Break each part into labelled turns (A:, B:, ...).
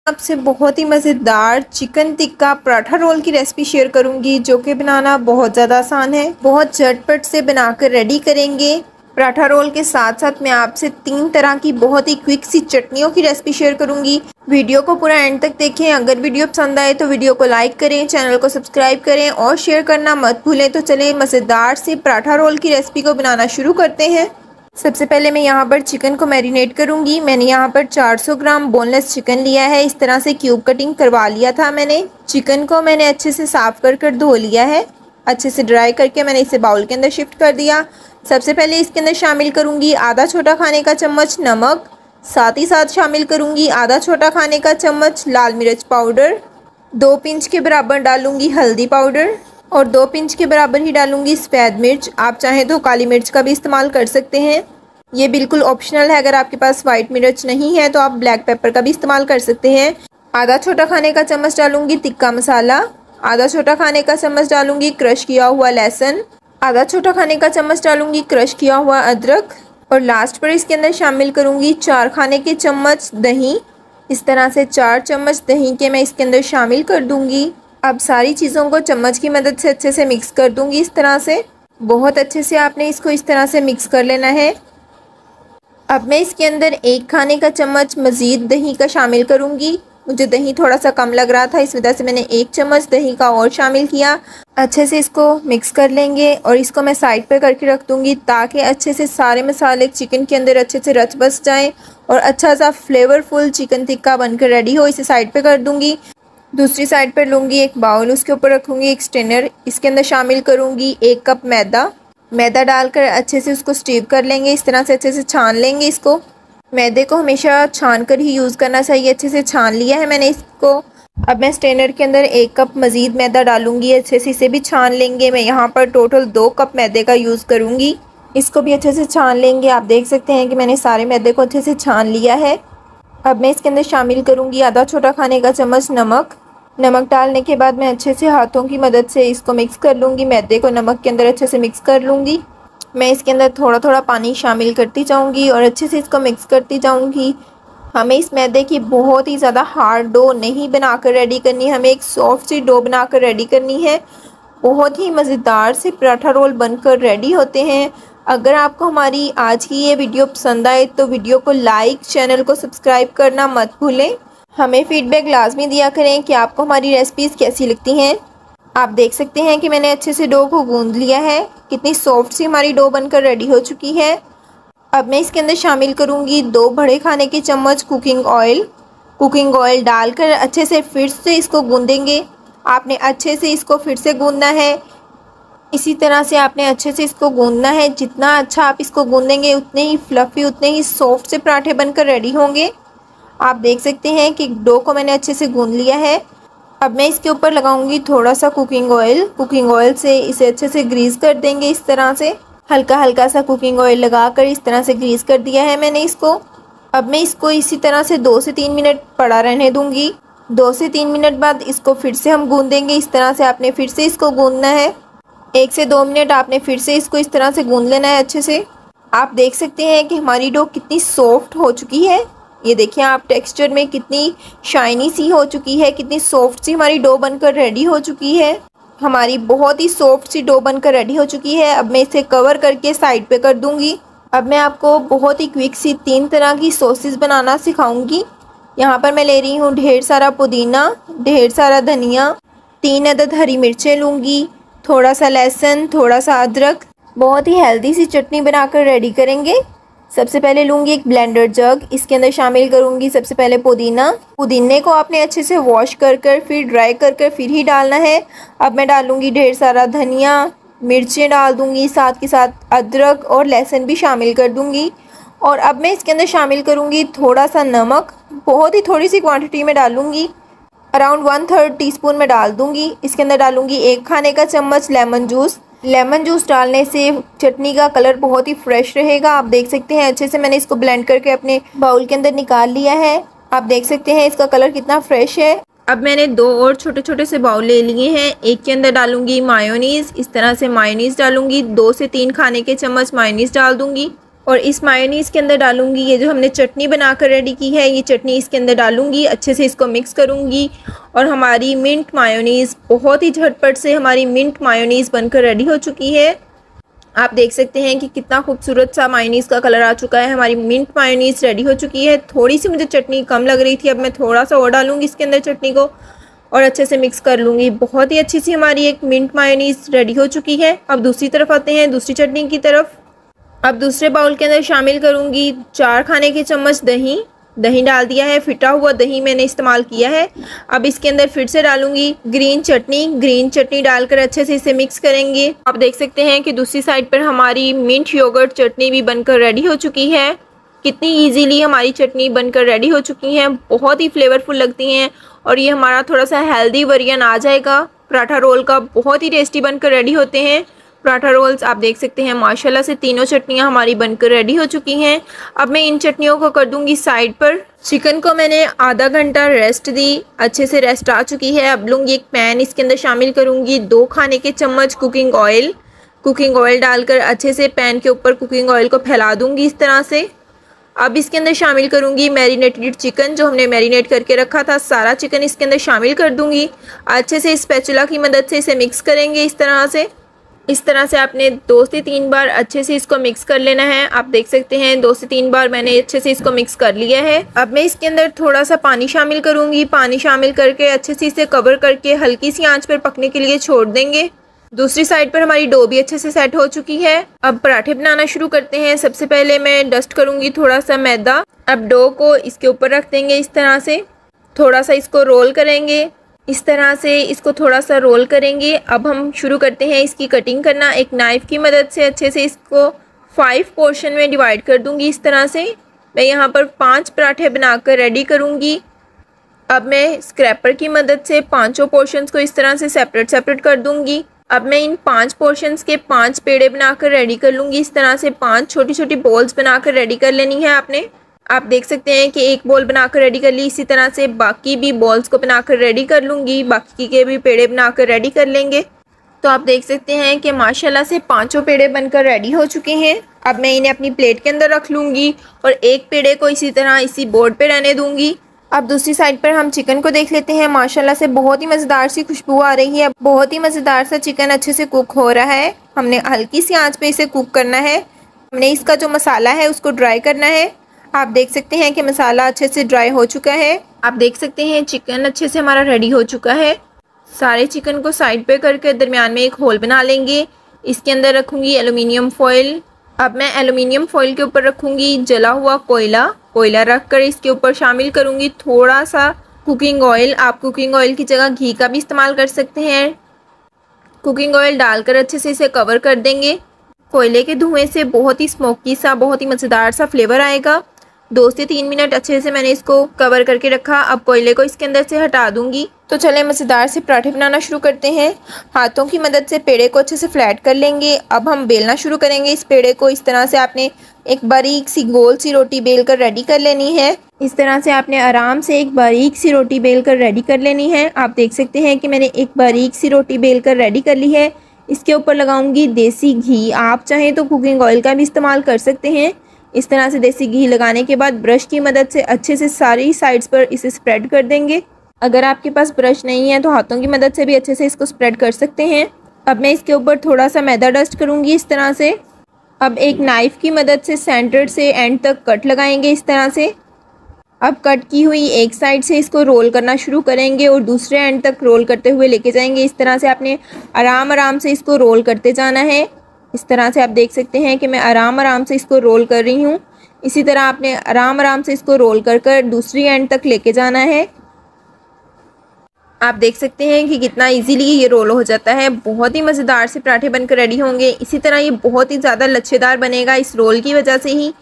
A: आपसे बहुत ही मज़ेदार चिकन टिक्का पराठा रोल की रेसिपी शेयर करूंगी, जो कि बनाना बहुत ज़्यादा आसान है। बहुत झटपट से बनाकर रेडी करेंगे। पराठा रोल के साथ साथ मैं आपसे 3 तरह की बहुत ही क्विक सी चटनियों की रेसिपी शेयर करूंगी। वीडियो को पूरा एंड तक देखें। अगर वीडियो पसंद आए तो वीडियो को लाइक करें, चैनल को सब्सक्राइब करें और शेयर करना मत भूलें। तो चलिए मज़ेदार से पराठा रोल की रेसिपी को बनाना शुरू करते हैं। सबसे पहले मैं यहाँ पर चिकन को मैरिनेट करूँगी। मैंने यहाँ पर 400 ग्राम बोनलेस चिकन लिया है। इस तरह से क्यूब कटिंग करवा लिया था मैंने। चिकन को मैंने अच्छे से साफ़ कर धो लिया है। अच्छे से ड्राई करके मैंने इसे बाउल के अंदर शिफ्ट कर दिया। सबसे पहले इसके अंदर शामिल करूँगी आधा छोटा खाने का चम्मच नमक। साथ ही साथ शामिल करूँगी आधा छोटा खाने का चम्मच लाल मिर्च पाउडर। 2 पिंच के बराबर डालूँगी हल्दी पाउडर और 2 पिंच के बराबर ही डालूंगी सफ़ेद मिर्च। आप चाहें तो काली मिर्च का भी इस्तेमाल कर सकते हैं, ये बिल्कुल ऑप्शनल है। अगर आपके पास वाइट मिर्च नहीं है तो आप ब्लैक पेपर का भी इस्तेमाल कर सकते हैं। आधा छोटा खाने का चम्मच डालूंगी तिक्का मसाला। आधा छोटा खाने का चम्मच डालूंगी क्रश किया हुआ लहसुन। आधा छोटा खाने का चम्मच डालूंगी क्रश किया हुआ अदरक। और लास्ट पर इसके अंदर शामिल करूँगी 4 खाने के चम्मच दही। इस तरह से 4 चम्मच दही के मैं इसके अंदर शामिल कर दूँगी। अब सारी चीज़ों को चम्मच की मदद से अच्छे से मिक्स कर दूंगी। इस तरह से बहुत अच्छे से आपने इसको इस तरह से मिक्स कर लेना है। अब मैं इसके अंदर 1 खाने का चम्मच मज़ीद दही का शामिल करूंगी। मुझे दही थोड़ा सा कम लग रहा था, इस वजह से मैंने 1 चम्मच दही का और शामिल किया। अच्छे से इसको मिक्स कर लेंगे और इसको मैं साइड पर करके रख दूँगी, ताकि अच्छे से सारे मसाले चिकन के अंदर अच्छे से रच बस जाएँ और अच्छा सा फ्लेवरफुल चिकन टिक्का बनकर रेडी हो। इसे साइड पर कर दूँगी। दूसरी साइड पर लूँगी एक बाउल, उसके ऊपर रखूँगी एक स्ट्रेनर। इसके अंदर शामिल करूँगी 1 कप मैदा डालकर अच्छे से उसको स्टीव कर लेंगे। इस तरह से अच्छे से छान लेंगे इसको। मैदे को हमेशा छान कर ही यूज़ करना चाहिए। अच्छे से छान लिया है मैंने इसको। अब मैं स्ट्रेनर के अंदर 1 कप मज़ीद मैदा डालूँगी। अच्छे से इसे भी छान लेंगे। मैं यहाँ पर टोटल 2 कप मैदे का यूज़ करूँगी। इसको भी अच्छे से छान लेंगे। आप देख सकते हैं कि मैंने सारे मैदे को अच्छे से छान लिया है। अब मैं इसके अंदर शामिल करूँगी आधा छोटा खाने का चम्मच नमक डालने के बाद मैं अच्छे से हाथों की मदद से इसको मिक्स कर लूँगी। मैदे को नमक के अंदर अच्छे से मिक्स कर लूँगी। मैं इसके अंदर थोड़ा थोड़ा पानी शामिल करती जाऊँगी और अच्छे से इसको मिक्स करती जाऊँगी। हमें इस मैदे की बहुत ही ज़्यादा हार्ड डो नहीं बनाकर रेडी करनी, हमें एक सॉफ्ट सी डो बनाकर रेडी करनी है। बहुत ही मज़ेदार से पराठा रोल बनकर रेडी होते हैं। अगर आपको हमारी आज की ये वीडियो पसंद आए तो वीडियो को लाइक, चैनल को सब्सक्राइब करना मत भूलें। हमें फीडबैक लाजमी दिया करें कि आपको हमारी रेसिपीज़ कैसी लगती हैं। आप देख सकते हैं कि मैंने अच्छे से डो को गूंद लिया है। कितनी सॉफ्ट सी हमारी डो बनकर रेडी हो चुकी है। अब मैं इसके अंदर शामिल करूंगी 2 बड़े खाने के चम्मच कुकिंग ऑयल डालकर अच्छे से फिर से इसको गूंदेंगे। आपने अच्छे से इसको फिर से गूंदना है। इसी तरह से आपने अच्छे से इसको गूंदना है। जितना अच्छा आप इसको गूंदेंगे उतने ही फ्लफ़ी, उतने ही सॉफ्ट से पराठे बनकर रेडी होंगे। आप देख सकते हैं कि डो को मैंने अच्छे से गूंद लिया है। अब मैं इसके ऊपर लगाऊंगी थोड़ा सा कुकिंग ऑयल से इसे अच्छे से ग्रीस कर देंगे। इस तरह से हल्का हल्का सा कुकिंग ऑयल लगाकर इस तरह से ग्रीस कर दिया है मैंने इसको। अब मैं इसको इसी तरह से 2 से 3 मिनट पड़ा रहने दूंगी। 2 से 3 मिनट बाद इसको फिर से हम गूंदेंगे। इस तरह से आपने फिर से इसको गूंदना है। 1 से 2 मिनट आपने फिर से इसको इस तरह से गूंद लेना है अच्छे से। आप देख सकते हैं कि हमारी डो कितनी सॉफ्ट हो चुकी है। ये देखिए आप टेक्सचर में कितनी शाइनी सी हो चुकी है, कितनी सॉफ्ट सी हमारी डो बनकर रेडी हो चुकी है। हमारी बहुत ही सॉफ्ट सी डो बनकर रेडी हो चुकी है। अब मैं इसे कवर करके साइड पे कर दूंगी। अब मैं आपको बहुत ही क्विक सी 3 तरह की सॉसेस बनाना सिखाऊंगी। यहाँ पर मैं ले रही हूँ ढेर सारा पुदीना, ढेर सारा धनिया, 3 अदद हरी मिर्चें लूँगी, थोड़ा सा लहसुन, थोड़ा सा अदरक। बहुत ही हेल्दी सी चटनी बनाकर रेडी करेंगे। सबसे पहले लूँगी एक ब्लेंडर जग। इसके अंदर शामिल करूँगी सबसे पहले पुदीने को आपने अच्छे से वॉश कर फिर ड्राई कर फिर ही डालना है। अब मैं डालूँगी ढेर सारा धनिया, मिर्चें डाल दूँगी, साथ के साथ अदरक और लहसुन भी शामिल कर दूँगी। और अब मैं इसके अंदर शामिल करूँगी थोड़ा सा नमक। बहुत ही थोड़ी सी क्वान्टिटी में डालूँगी, अराउंड 1/3 टीस्पून में डाल दूँगी। इसके अंदर डालूँगी 1 खाने का चम्मच लेमन जूस डालने से चटनी का कलर बहुत ही फ्रेश रहेगा। आप देख सकते हैं अच्छे से मैंने इसको ब्लेंड करके अपने बाउल के अंदर निकाल लिया है। आप देख सकते हैं इसका कलर कितना फ्रेश है। अब मैंने 2 और छोटे छोटे से बाउल ले लिए हैं। एक के अंदर डालूंगी मायोनीज़। इस तरह से मायोनीज़ डालूंगी। 2 से 3 खाने के चम्मच मायोनीज़ डाल दूंगी और इस मायोनीज़ के अंदर डालूंगी ये जो हमने चटनी बनाकर रेडी की है, ये चटनी इसके अंदर डालूंगी, अच्छे से इसको मिक्स करूंगी और हमारी मिंट मायोनीज़ बहुत ही झटपट से हमारी मिंट मायोनीज़ बनकर रेडी हो चुकी है। आप देख सकते हैं कि कितना खूबसूरत सा मायोनीज़ का कलर आ चुका है। हमारी मिंट मायोनीज़ रेडी हो चुकी है। थोड़ी सी मुझे चटनी कम लग रही थी, अब मैं थोड़ा सा और डालूंगी इसके अंदर चटनी को और अच्छे से मिक्स कर लूँगी। बहुत ही अच्छी सी हमारी एक मिंट मायोनीज़ रेडी हो चुकी है। अब दूसरी तरफ आते हैं, दूसरी चटनी की तरफ। अब दूसरे बाउल के अंदर शामिल करूँगी 4 खाने के चम्मच दही। दही डाल दिया है, फिटा हुआ दही मैंने इस्तेमाल किया है। अब इसके अंदर फिर से डालूंगी ग्रीन चटनी डालकर अच्छे से इसे मिक्स करेंगे। आप देख सकते हैं कि दूसरी साइड पर हमारी मिंट योगर्ट चटनी भी बनकर रेडी हो चुकी है। कितनी इजीली हमारी चटनी बनकर रेडी हो चुकी है, बहुत ही फ्लेवरफुल लगती हैं और ये हमारा थोड़ा सा हेल्दी वेरिएंट आ जाएगा पराठा रोल का। बहुत ही टेस्टी बनकर रेडी होते हैं पराठा रोल्स। आप देख सकते हैं माशाल्लाह से तीनों चटनियां हमारी बनकर रेडी हो चुकी हैं। अब मैं इन चटनियों को कर दूंगी साइड पर। चिकन को मैंने आधा घंटा रेस्ट दी, अच्छे से रेस्ट आ चुकी है। अब लूँगी एक पैन, इसके अंदर शामिल करूँगी 2 खाने के चम्मच कुकिंग ऑयल डालकर अच्छे से पैन के ऊपर कुकिंग ऑयल को फैला दूँगी इस तरह से। अब इसके अंदर शामिल करूँगी मैरिनेटेड चिकन, जो हमने मैरिनेट करके रखा था, सारा चिकन इसके अंदर शामिल कर दूँगी। अच्छे से स्पैचुला की मदद से इसे मिक्स करेंगे इस तरह से आपने 2 से 3 बार अच्छे से इसको मिक्स कर लेना है। आप देख सकते हैं 2 से 3 बार मैंने अच्छे से इसको मिक्स कर लिया है। अब मैं इसके अंदर थोड़ा सा पानी शामिल करूंगी। पानी शामिल करके अच्छे से इसे कवर करके हल्की सी आंच पर पकने के लिए छोड़ देंगे। दूसरी साइड पर हमारी डो भी अच्छे से सेट हो चुकी है। अब पराठे बनाना शुरू करते हैं। सबसे पहले मैं डस्ट करूंगी थोड़ा सा मैदा। अब डो को इसके ऊपर रख देंगे इस तरह से, थोड़ा सा इसको रोल करेंगे। इस तरह से इसको थोड़ा सा रोल करेंगे। अब हम शुरू करते हैं इसकी कटिंग करना। एक नाइफ़ की मदद से अच्छे से इसको 5 पोर्शन में डिवाइड कर दूंगी इस तरह से। मैं यहाँ पर 5 पराठे बनाकर रेडी करूँगी। अब मैं स्क्रैपर की मदद से 5 पोर्शंस को इस तरह से सेपरेट कर दूंगी। अब मैं इन 5 पोर्शंस के 5 पेड़े बनाकर रेडी कर लूँगी। इस तरह से 5 छोटी छोटी बॉल्स बनाकर रेडी कर लेनी है आपने। आप देख सकते हैं कि एक बॉल बनाकर रेडी कर ली। इसी तरह से बाकी भी बॉल्स को बनाकर रेडी कर लूँगी, बाकी के भी पेड़े बनाकर रेडी कर लेंगे। तो आप देख सकते हैं कि माशाल्लाह से 5 पेड़े बनकर रेडी हो चुके हैं। अब मैं इन्हें अपनी प्लेट के अंदर रख लूँगी और एक पेड़े को इसी तरह इसी बोर्ड पे रहने दूँगी। अब दूसरी साइड पर हम चिकन को देख लेते हैं। माशाल्लाह से बहुत ही मज़ेदार सी खुशबू आ रही है। बहुत ही मज़ेदार सा चिकन अच्छे से कुक हो रहा है। हमने हल्की सी आँच पर इसे कुक करना है। हमने इसका जो मसाला है उसको ड्राई करना है। आप देख सकते हैं कि मसाला अच्छे से ड्राई हो चुका है। आप देख सकते हैं चिकन अच्छे से हमारा रेडी हो चुका है। सारे चिकन को साइड पे करके दरमियान में एक होल बना लेंगे। इसके अंदर रखूँगी एलुमिनियम फॉइल। अब मैं एलुमिनियम फॉइल के ऊपर रखूँगी जला हुआ कोयला रख कर इसके ऊपर शामिल करूँगी थोड़ा सा कुकिंग ऑयल। आप कुकिंग ऑयल की जगह घी का भी इस्तेमाल कर सकते हैं। कुकिंग ऑयल डालकर अच्छे से इसे कवर कर देंगे। कोयले के धुएँ से बहुत ही स्मोकी सा, बहुत ही मज़ेदार सा फ्लेवर आएगा। 2 से 3 मिनट अच्छे से मैंने इसको कवर करके रखा। अब कोयले को इसके अंदर से हटा दूंगी। तो चलें मज़ेदार से पराठे बनाना शुरू करते हैं। हाथों की मदद से पेड़े को अच्छे से फ्लैट कर लेंगे। अब हम बेलना शुरू करेंगे इस पेड़े को। इस तरह से आपने एक बारीक सी गोल सी रोटी बेल कर रेडी कर लेनी है। इस तरह से आपने आराम से एक बारीक सी रोटी बेल कर रेडी कर लेनी है। आप देख सकते हैं कि मैंने एक बारीक सी रोटी बेल कर रेडी कर ली है। इसके ऊपर लगाऊंगी देसी घी। आप चाहें तो कुकिंग ऑयल का भी इस्तेमाल कर सकते हैं। इस तरह से देसी घी लगाने के बाद ब्रश की मदद से अच्छे से सारी साइड्स पर इसे स्प्रेड कर देंगे। अगर आपके पास ब्रश नहीं है तो हाथों की मदद से भी अच्छे से इसको स्प्रेड कर सकते हैं। अब मैं इसके ऊपर थोड़ा सा मैदा डस्ट करूँगी इस तरह से। अब एक नाइफ़ की मदद से सेंटर से एंड तक कट लगाएंगे इस तरह से। अब कट की हुई एक साइड से इसको रोल करना शुरू करेंगे और दूसरे एंड तक रोल करते हुए लेके जाएंगे। इस तरह से आपने आराम से इसको रोल करते जाना है। इस तरह से आप देख सकते हैं कि मैं आराम से इसको रोल कर रही हूँ। इसी तरह आपने आराम से इसको रोल कर दूसरी एंड तक लेके जाना है। आप देख सकते हैं कि कितना इजीली ये रोल हो जाता है। बहुत ही मज़ेदार से पराठे बनकर रेडी होंगे। इसी तरह ये बहुत ही ज़्यादा लच्छेदार बनेगा इस रोल की वजह से ही।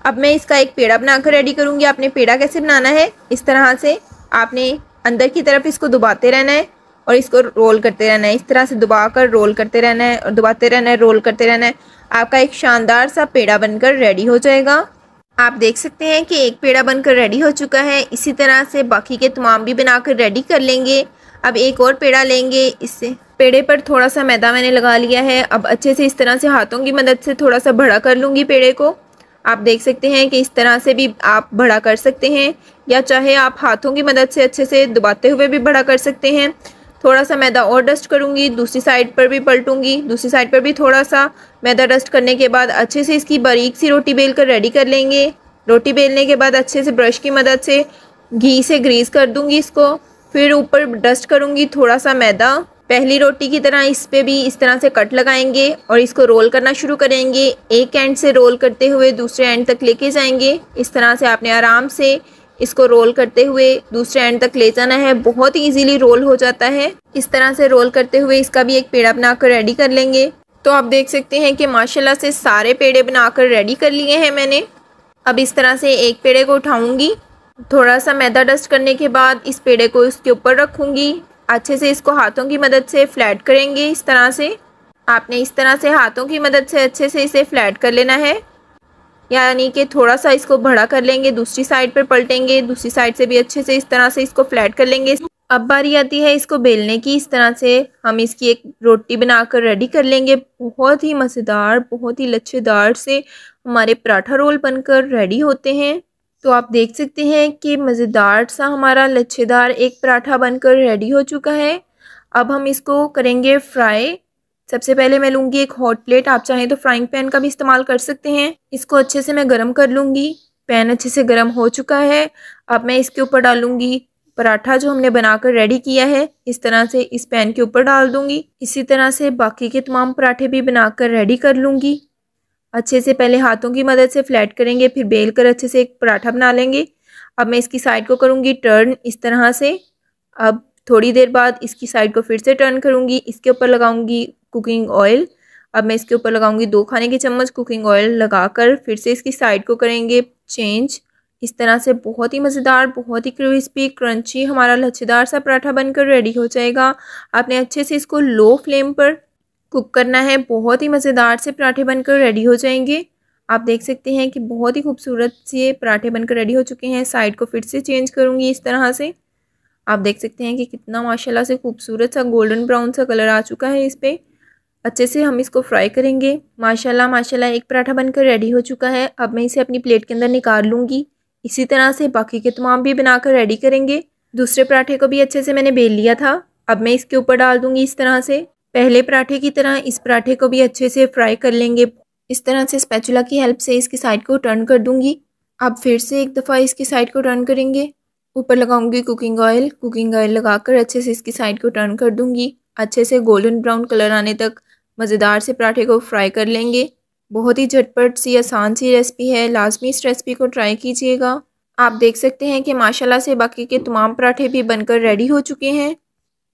A: अब मैं इसका एक पेड़ा बनाकर रेडी करूँगी। आपने पेड़ा कैसे बनाना है, इस तरह से आपने अंदर की तरफ इसको दबाते रहना है और इसको रोल करते रहना है। इस तरह से दबाकर रोल करते रहना है और दबाते रहना है, रोल करते रहना है। आपका एक शानदार सा पेड़ा बनकर रेडी हो जाएगा। आप देख सकते हैं कि एक पेड़ा बनकर रेडी हो चुका है। इसी तरह से बाकी के तमाम भी बनाकर रेडी कर लेंगे। अब एक और पेड़ा लेंगे। इससे पेड़े पर थोड़ा सा मैदा मैंने लगा लिया है। अब अच्छे से इस तरह से हाथों की मदद से थोड़ा सा बड़ा कर लूँगी पेड़े को। आप देख सकते हैं कि इस तरह से भी आप बड़ा कर सकते हैं, या चाहे आप हाथों की मदद से अच्छे से दबाते हुए भी बड़ा कर सकते हैं। थोड़ा सा मैदा और डस्ट करूँगी, दूसरी साइड पर भी पलटूँगी, दूसरी साइड पर भी थोड़ा सा मैदा डस्ट करने के बाद अच्छे से इसकी बारीक सी रोटी बेल कर रेडी कर लेंगे। रोटी बेलने के बाद अच्छे से ब्रश की मदद से घी से ग्रीस कर दूँगी इसको, फिर ऊपर डस्ट करूँगी थोड़ा सा मैदा। पहली रोटी की तरह इस पे भी इस तरह से कट लगाएंगे और इसको रोल करना शुरू करेंगे। एक एंड से रोल करते हुए दूसरे एंड तक लेके जाएंगे। इस तरह से आपने आराम से इसको रोल करते हुए दूसरे एंड तक ले जाना है। बहुत ही इजीली रोल हो जाता है। इस तरह से रोल करते हुए इसका भी एक पेड़ा बनाकर रेडी कर लेंगे। तो आप देख सकते हैं कि माशाल्लाह से सारे पेड़े बनाकर रेडी कर लिए हैं मैंने। अब इस तरह से एक पेड़े को उठाऊंगी, थोड़ा सा मैदा डस्ट करने के बाद इस पेड़े को इसके ऊपर रखूँगी। अच्छे से इसको हाथों की मदद से फ्लैट करेंगे। इस तरह से आपने इस तरह से हाथों की मदद से अच्छे से इसे फ्लैट कर लेना है, यानी कि थोड़ा सा इसको बड़ा कर लेंगे। दूसरी साइड पर पलटेंगे, दूसरी साइड से भी अच्छे से इस तरह से इसको फ्लैट कर लेंगे। अब बारी आती है इसको बेलने की। इस तरह से हम इसकी एक रोटी बनाकर रेडी कर लेंगे। बहुत ही मज़ेदार, बहुत ही लच्छेदार से हमारे पराठा रोल बनकर रेडी होते हैं। तो आप देख सकते हैं कि मज़ेदार सा हमारा लच्छेदार एक पराठा बनकर रेडी हो चुका है। अब हम इसको करेंगे फ्राई। सबसे पहले मैं लूँगी एक हॉट प्लेट, आप चाहें तो फ्राइंग पैन का भी इस्तेमाल कर सकते हैं। इसको अच्छे से मैं गर्म कर लूँगी। पैन अच्छे से गर्म हो चुका है। अब मैं इसके ऊपर डालूँगी पराठा जो हमने बनाकर रेडी किया है। इस तरह से इस पैन के ऊपर डाल दूँगी। इसी तरह से बाकी के तमाम पराठे भी बनाकर रेडी कर लूँगी। अच्छे से पहले हाथों की मदद से फ्लैट करेंगे, फिर बेल कर अच्छे से एक पराठा बना लेंगे। अब मैं इसकी साइड को करूँगी टर्न इस तरह से। अब थोड़ी देर बाद इसकी साइड को फिर से टर्न करूँगी। इसके ऊपर लगाऊंगी कुकिंग ऑयल। अब मैं इसके ऊपर लगाऊंगी 2 खाने के चम्मच कुकिंग ऑयल लगाकर फिर से इसकी साइड को करेंगे चेंज। इस तरह से बहुत ही मज़ेदार, बहुत ही क्रिस्पी क्रंची हमारा लच्छेदार सा पराठा बनकर रेडी हो जाएगा। आपने अच्छे से इसको लो फ्लेम पर कुक करना है। बहुत ही मज़ेदार से पराठे बनकर रेडी हो जाएंगे। आप देख सकते हैं कि बहुत ही खूबसूरत से पराठे बनकर रेडी हो चुके हैं। साइड को फिर से चेंज करूँगी इस तरह से। आप देख सकते हैं कि कितना माशाल्लाह से खूबसूरत सा गोल्डन ब्राउन सा कलर आ चुका है इस पर। अच्छे से हम इसको फ्राई करेंगे। माशाल्लाह माशाल्लाह एक पराठा बनकर रेडी हो चुका है। अब मैं इसे अपनी प्लेट के अंदर निकाल लूँगी। इसी तरह से बाकी के तमाम भी बनाकर रेडी करेंगे। दूसरे पराठे को भी अच्छे से मैंने बेल लिया था। अब मैं इसके ऊपर डाल दूँगी इस तरह से। पहले पराठे की तरह इस पराठे को भी अच्छे से फ्राई कर लेंगे। इस तरह से स्पैचुला की हेल्प से इसकी साइड को टर्न कर दूंगी। अब फिर से एक दफ़ा इसकी साइड को टर्न करेंगे। ऊपर लगाऊंगी कुकिंग ऑयल। कुकिंग ऑयल लगाकर अच्छे से इसकी साइड को टर्न कर दूंगी। अच्छे से गोल्डन ब्राउन कलर आने तक मज़ेदार से पराठे को फ्राई कर लेंगे। बहुत ही झटपट सी आसान सी रेसिपी है। लाजमी इस रेसिपी को ट्राई कीजिएगा। आप देख सकते हैं कि माशाल्लाह से बाकी के तमाम पराठे भी बनकर रेडी हो चुके हैं।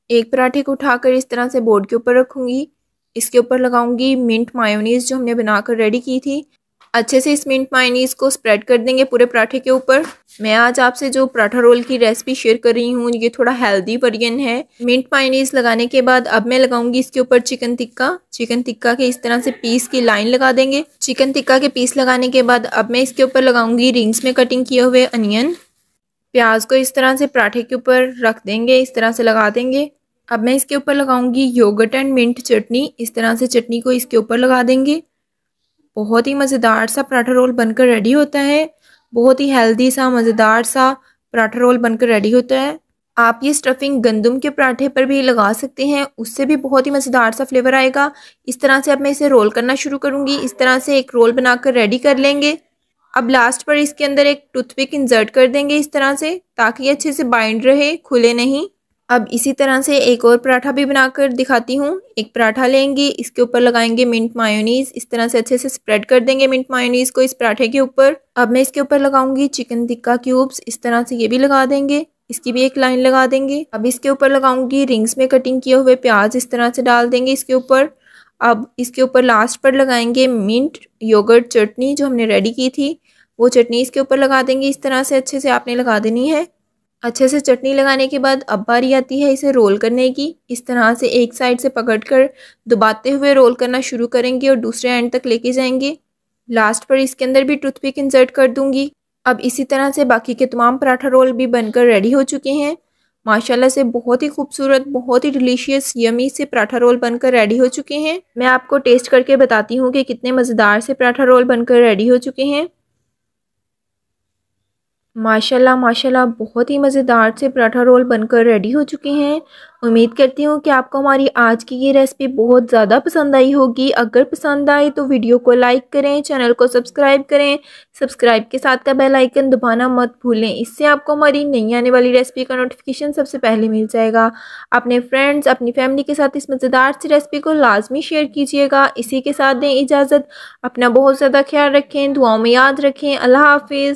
A: एक पराठे को उठाकर इस तरह से बोर्ड के ऊपर रखूँगी। इसके ऊपर लगाऊंगी मिंट मायोनीज़ जो हमने बनाकर रेडी की थी। अच्छे से इस मिंट मायोनीज़ को स्प्रेड कर देंगे पूरे पराठे के ऊपर। मैं आज आपसे जो पराठा रोल की रेसिपी शेयर कर रही हूँ ये थोड़ा हेल्दी वर्जन है। मिंट मायोनीज़ लगाने के बाद अब मैं लगाऊंगी इसके ऊपर चिकन टिक्का। चिकन टिक्का के इस तरह से पीस की लाइन लगा देंगे। चिकन टिक्का के पीस लगाने के बाद अब मैं इसके ऊपर लगाऊंगी रिंग्स में कटिंग किए हुए अनियन। प्याज को इस तरह से पराठे के ऊपर रख देंगे, इस तरह से लगा देंगे। अब मैं इसके ऊपर लगाऊंगी योगर्ट एंड मिंट चटनी। इस तरह से चटनी को इसके ऊपर लगा देंगे। बहुत ही मज़ेदार सा पराठा रोल बनकर रेडी होता है। बहुत ही हेल्दी सा मज़ेदार सा पराठा रोल बनकर रेडी होता है। आप ये स्टफिंग गंदम के पराठे पर भी लगा सकते हैं, उससे भी बहुत ही मज़ेदार सा फ्लेवर आएगा। इस तरह से अब मैं इसे रोल करना शुरू करूँगी। इस तरह से एक रोल बनाकर रेडी कर लेंगे। अब लास्ट पर इसके अंदर एक टूथपिक इंसर्ट कर देंगे इस तरह से, ताकि अच्छे से बाइंड रहे, खुले नहीं। अब इसी तरह से एक और पराठा भी बनाकर दिखाती हूँ। एक पराठा लेंगे, इसके ऊपर लगाएंगे मिंट मायोनीज़। इस तरह से अच्छे से स्प्रेड कर देंगे मिंट मायोनीज़ को इस पराठे के ऊपर। अब मैं इसके ऊपर लगाऊंगी चिकन टिक्का क्यूब्स। इस तरह से ये भी लगा देंगे। इसकी भी एक लाइन लगा देंगे। अब इसके ऊपर लगाऊंगी रिंग्स में कटिंग किए हुए प्याज। इस तरह से डाल देंगे इसके ऊपर। अब इसके ऊपर लास्ट पर लगाएंगे मिंट योगर्ट चटनी जो हमने रेडी की थी, वो चटनी इसके ऊपर लगा देंगे। इस तरह से अच्छे से आपने लगा देनी है। अच्छे से चटनी लगाने के बाद अब बारी आती है इसे रोल करने की। इस तरह से एक साइड से पकड़कर दबाते हुए रोल करना शुरू करेंगे और दूसरे एंड तक लेके जाएंगे। लास्ट पर इसके अंदर भी टूथपिक इंसर्ट कर दूंगी। अब इसी तरह से बाकी के तमाम पराठा रोल भी बनकर रेडी हो चुके हैं। माशाल्लाह से बहुत ही खूबसूरत, बहुत ही डिलीशियस यमी से पराठा रोल बनकर रेडी हो चुके हैं। मैं आपको टेस्ट करके बताती हूँ कि कितने मज़ेदार से पराठा रोल बनकर रेडी हो चुके हैं। माशाल्लाह माशाल्लाह बहुत ही मज़ेदार से पराठा रोल बनकर रेडी हो चुके हैं। उम्मीद करती हूँ कि आपको हमारी आज की ये रेसिपी बहुत ज़्यादा पसंद आई होगी। अगर पसंद आए तो वीडियो को लाइक करें, चैनल को सब्सक्राइब करें। सब्सक्राइब के साथ का बेल आइकन दबाना मत भूलें, इससे आपको हमारी नई आने वाली रेसिपी का नोटिफिकेशन सबसे पहले मिल जाएगा। अपने फ्रेंड्स, अपनी फैमिली के साथ इस मज़ेदार सी रेसिपी को लाजमी शेयर कीजिएगा। इसी के साथ दें इजाज़त। अपना बहुत ज़्यादा ख्याल रखें, दुआओं में याद रखें। अल्लाह हाफिज़।